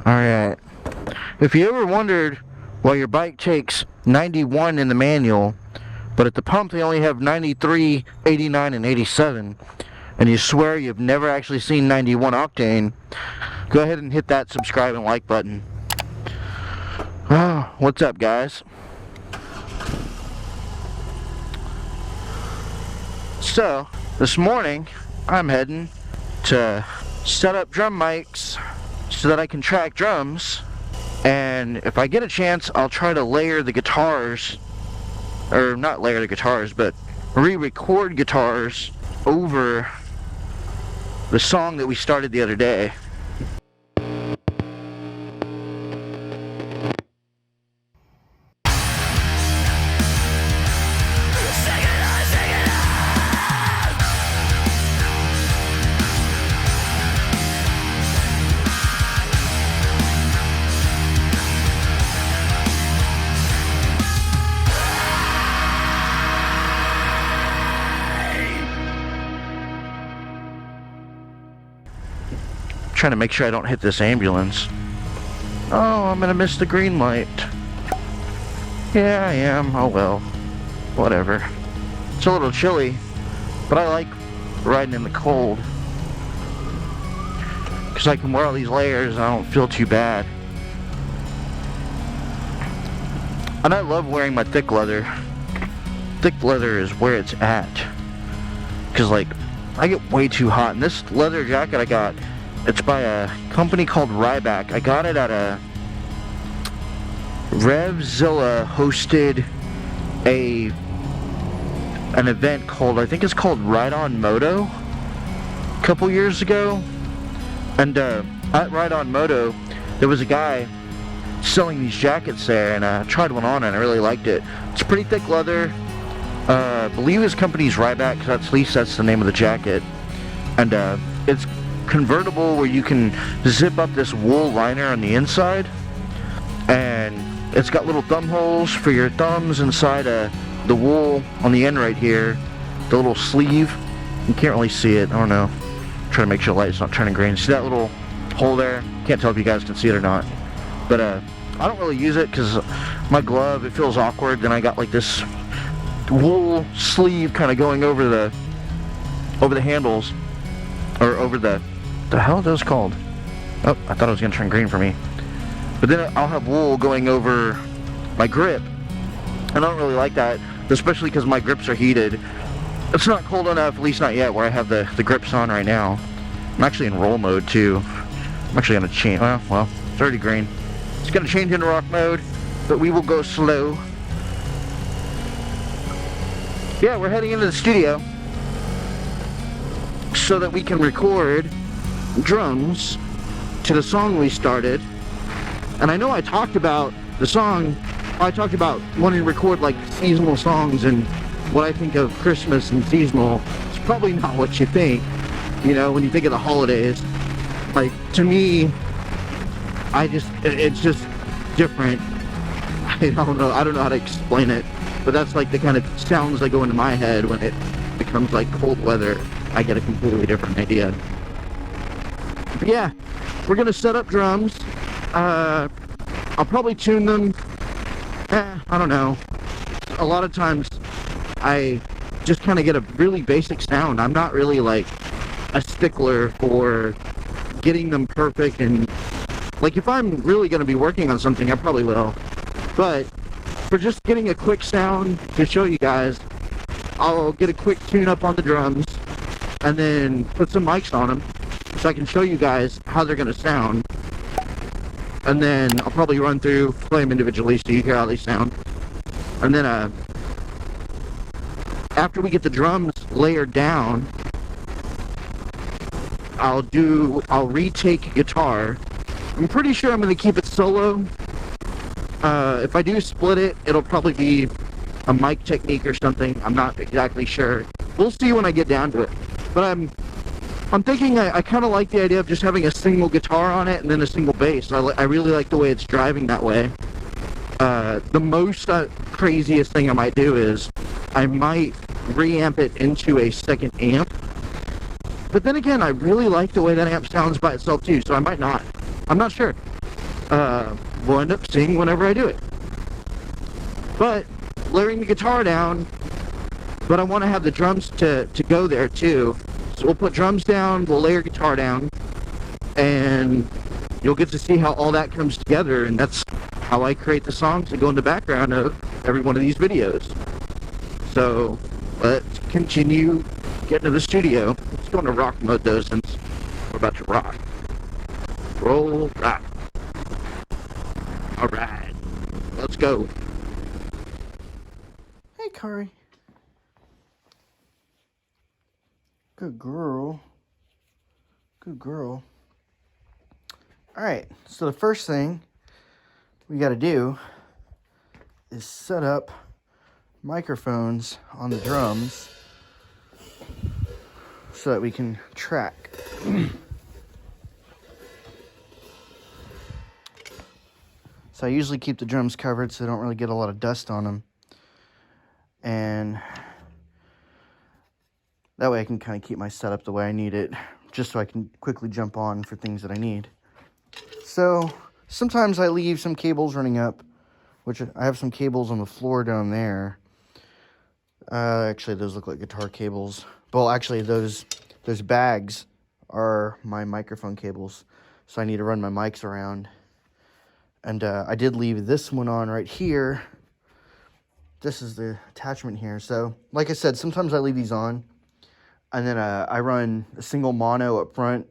Alright. If you ever wondered why your bike takes 91 in the manual, but at the pump they only have 93, 89, and 87, and you swear you've never actually seen 91 octane, go ahead and hit that subscribe and like button. Oh, what's up, guys? So, this morning, I'm heading to set up drum mics so that I can track drums, and if I get a chance, I'll try to layer the guitars, or not layer the guitars, but re-record guitars over the song that we started the other day. Trying to make sure I don't hit this ambulance. Oh, I'm gonna miss the green light. Yeah, I am. Oh well. Whatever. It's a little chilly, but I like riding in the cold, because I can wear all these layers and I don't feel too bad. And I love wearing my thick leather. Thick leather is where it's at, because like I get way too hot. And this leather jacket I got, it's by a company called Ryback. I got it at a Revzilla hosted an event called, I think it's called Ride On Moto, a couple years ago. And at Ride On Moto, there was a guy selling these jackets there, and I tried one on and I really liked it. It's pretty thick leather. I believe his company's Ryback, because at least that's the name of the jacket. And it's convertible, where you can zip up this wool liner on the inside, and it's got little thumb holes for your thumbs inside the wool on the end right here, the little sleeve. You can't really see it, I don't know, try to make sure the light's not turning green. See that little hole there? Can't tell if you guys can see it or not, but I don't really use it because my glove, it feels awkward. Then I got like this wool sleeve kind of going over the handles, or over the hell are those called? Oh, I thought it was gonna turn green for me. But then I'll have wool going over my grip, and I don't really like that, especially because my grips are heated. It's not cold enough, at least not yet, where I have the grips on right now. I'm actually in roll mode too. I'm actually gonna change, well, it's already green. It's gonna change into rock mode, but we will go slow. Yeah, we're heading into the studio so that we can record drums to the song we started. And I know I talked about the song, I talked about wanting to record like seasonal songs and what I think of Christmas and seasonal. It's probably not what you think, you know, when you think of the holidays. Like, to me, it's just different. I don't know how to explain it, but that's like the kind of sounds that go into my head when it becomes like cold weather. I get a completely different idea. But yeah, we're gonna set up drums. I'll probably tune them. I don't know. A lot of times I just kind of get a really basic sound. I'm not really like a stickler for getting them perfect, and like if I'm really gonna be working on something, I probably will. But for just getting a quick sound to show you guys, I'll get a quick tune up on the drums and then put some mics on them so I can show you guys how they're gonna sound. And then I'll probably run through, play them individually so you hear how they sound. And then after we get the drums layered down, I'll retake guitar. I'm pretty sure I'm gonna keep it solo. If I do split it, it'll probably be a mic technique or something. I'm not exactly sure. We'll see when I get down to it. But I'm thinking I kind of like the idea of just having a single guitar on it and then a single bass. I really like the way it's driving that way. The most craziest thing I might do is I might reamp it into a second amp. But then again, I really like the way that amp sounds by itself too, so I might not. I'm not sure. will end up singing whenever I do it. But layering the guitar down, but I want to have the drums to go there too. So we'll put drums down, we'll layer guitar down, and you'll get to see how all that comes together, and that's how I create the songs that go in the background of every one of these videos. So let's continue getting to the studio. Let's go into rock mode though, since we're about to rock. Roll, rock. Alright, let's go. Hey, Kari. Good girl. Good girl. Alright, so the first thing we got to do is set up microphones on the drums so that we can track. So I usually keep the drums covered so they don't really get a lot of dust on them. And that way I can kind of keep my setup the way I need it, just so I can quickly jump on for things that I need. So sometimes I leave some cables running up, which I have some cables on the floor down there. Actually, those look like guitar cables. Well, actually, those bags are my microphone cables, so I need to run my mics around. And I did leave this one on right here. This is the attachment here. So, like I said, sometimes I leave these on. And then I run a single mono up front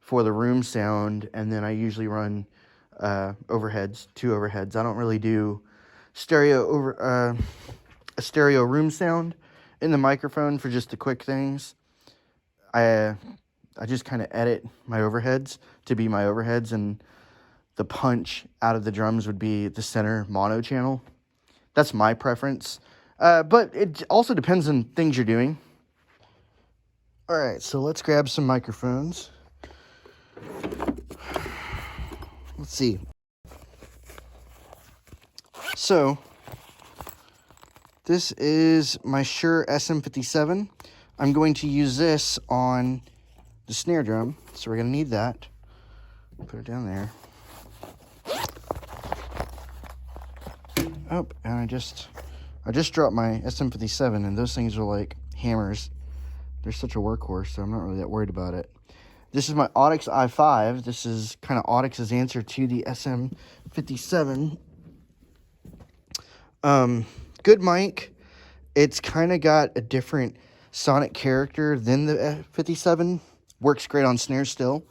for the room sound. And then I usually run overheads, 2 overheads. I don't really do a stereo room sound in the microphone for just the quick things. I just kind of edit my overheads to be my overheads, and the punch out of the drums would be the center mono channel. That's my preference. But it also depends on things you're doing. All right, so let's grab some microphones. Let's see. So, this is my Shure SM57. I'm going to use this on the snare drum, so we're going to need that. Put it down there. Oh, and I just dropped my SM57, and those things are like hammers. They're such a workhorse, so I'm not really that worried about it. This is my Audix i5. This is kind of Audix's answer to the SM57. Good mic. It's kind of got a different sonic character than the 57. Works great on snare still.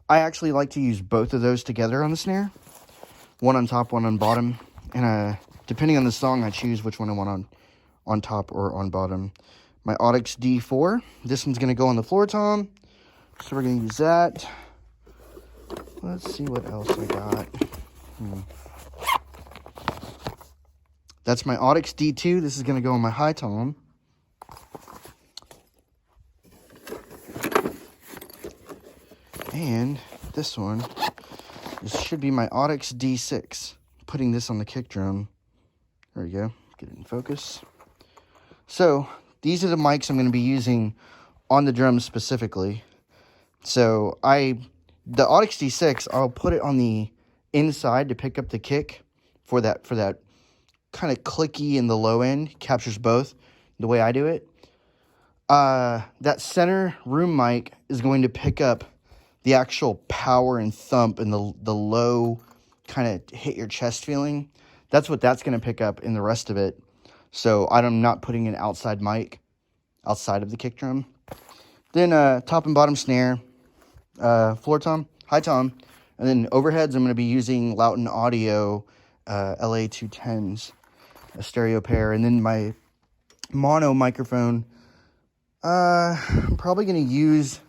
I actually like to use both of those together on the snare. One on top, one on bottom. And depending on the song, I choose which one I want on top or on bottom. My Audix D4. This one's going to go on the floor tom. So we're going to use that. Let's see what else I got. That's my Audix D2. This is going to go on my high tom. And this one, this should be my Audix D6. Putting this on the kick drum. There we go. Get it in focus. So, these are the mics I'm going to be using on the drums specifically. So, the Audix D6, I'll put it on the inside to pick up the kick for that kind of clicky in the low end. Captures both the way I do it. That center room mic is going to pick up the actual power and thump and the low kind of hit your chest feeling. That's what that's going to pick up in the rest of it. So I'm not putting an outside mic outside of the kick drum. Then top and bottom snare, floor tom, high tom, and then overheads I'm going to be using Loughton Audio LA210s, a stereo pair. And then my mono microphone, I'm probably going to use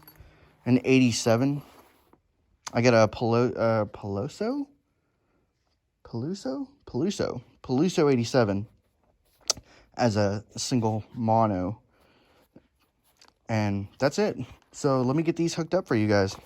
an 87. I got a Peluso 87 as a single mono. And that's it. So let me get these hooked up for you guys.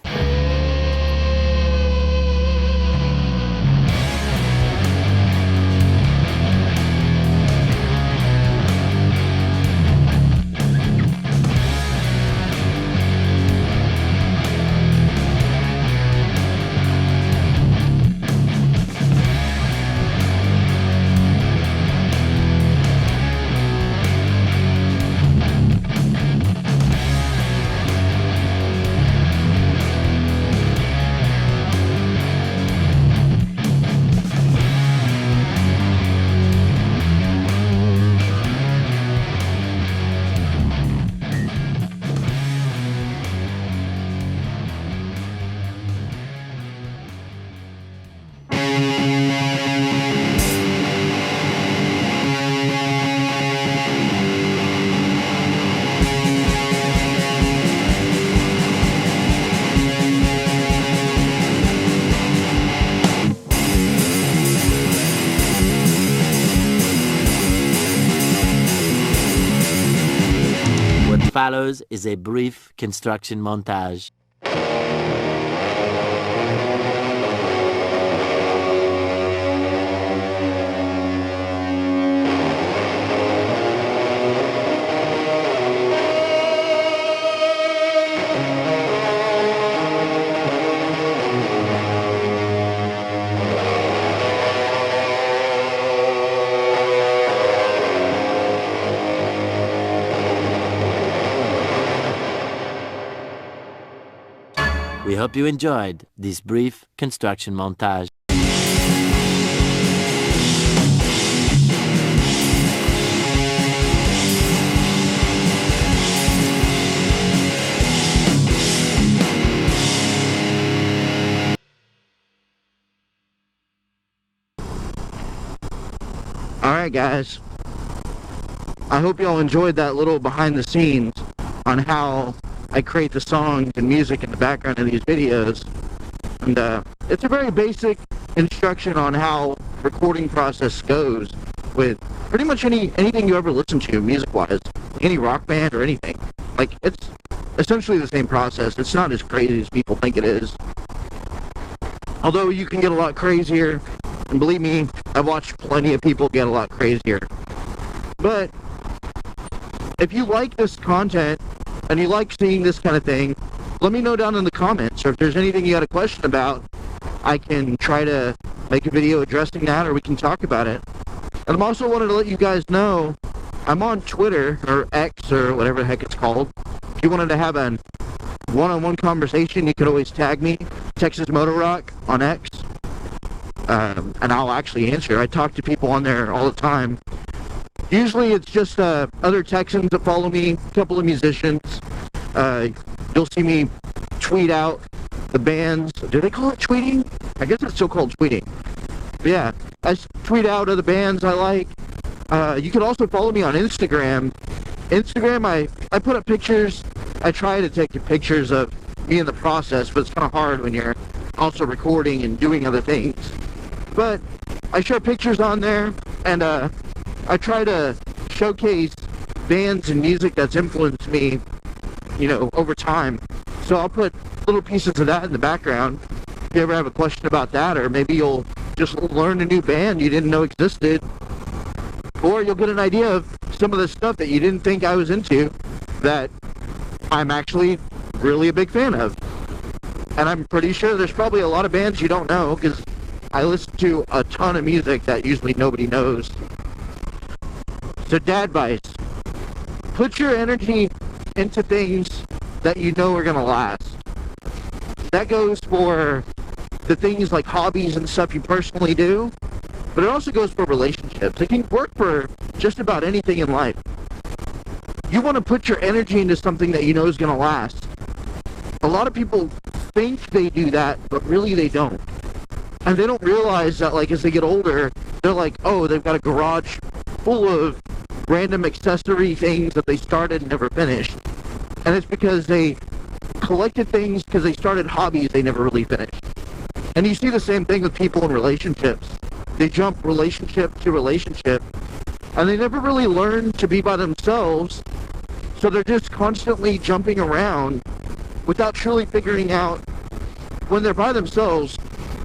follows is a brief construction montage. We hope you enjoyed this brief construction montage. Alright guys, I hope y'all enjoyed that little behind the scenes on how I create the songs and music in the background of these videos. And it's a very basic instruction on how recording process goes with pretty much anything you ever listen to music-wise, any rock band or anything. Like, it's essentially the same process. It's not as crazy as people think it is. Although you can get a lot crazier, and believe me, I've watched plenty of people get a lot crazier. But if you like this content and you like seeing this kind of thing, let me know down in the comments, or if there's anything you got a question about, I can try to make a video addressing that, or we can talk about it. And I'm also wanted to let you guys know, I'm on Twitter, or X, or whatever the heck it's called. If you wanted to have a one-on-one conversation, you could always tag me, TexasMotoRock on X, and I'll actually answer. I talk to people on there all the time. Usually it's just other Texans that follow me, a couple of musicians. You'll see me tweet out the bands. Do they call it tweeting? I guess it's still called tweeting. But yeah, I tweet out other bands I like. You can also follow me on Instagram. I put up pictures. I try to take pictures of me in the process, but it's kind of hard when you're also recording and doing other things. But I share pictures on there, and I try to showcase bands and music that's influenced me, you know, over time. So I'll put little pieces of that in the background. If you ever have a question about that, or maybe you'll just learn a new band you didn't know existed, or you'll get an idea of some of the stuff that you didn't think I was into that I'm actually really a big fan of. And I'm pretty sure there's probably a lot of bands you don't know, because I listen to a ton of music that usually nobody knows. So dad advice, put your energy into things that you know are going to last. That goes for the things like hobbies and stuff you personally do, but it also goes for relationships. It can work for just about anything in life. You want to put your energy into something that you know is going to last. A lot of people think they do that, but really they don't. And they don't realize that, like, as they get older, they're like, oh, they've got a garage full of random accessory things that they started and never finished. And it's because they collected things because they started hobbies they never really finished. And you see the same thing with people in relationships. They jump relationship to relationship, and they never really learn to be by themselves, so they're just constantly jumping around without truly figuring out, when they're by themselves,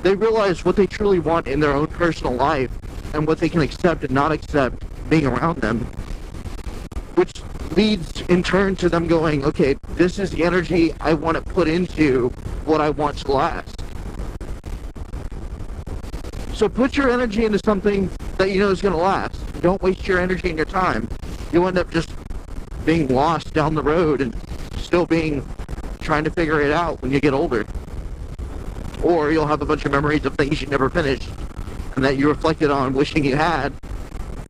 they realize what they truly want in their own personal life and what they can accept and not accept being around them, which leads in turn to them going, okay, this is the energy I want to put into what I want to last. So put your energy into something that you know is going to last. Don't waste your energy and your time. You'll end up just being lost down the road and still trying to figure it out when you get older. Or you'll have a bunch of memories of things you never finished and that you reflected on wishing you had,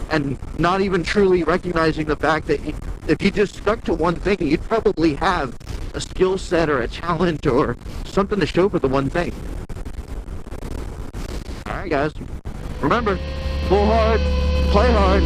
and not even truly recognizing the fact that if you just stuck to one thing, you'd probably have a skill set or a talent or something to show for the one thing. Alright guys, remember, pull hard, play hard,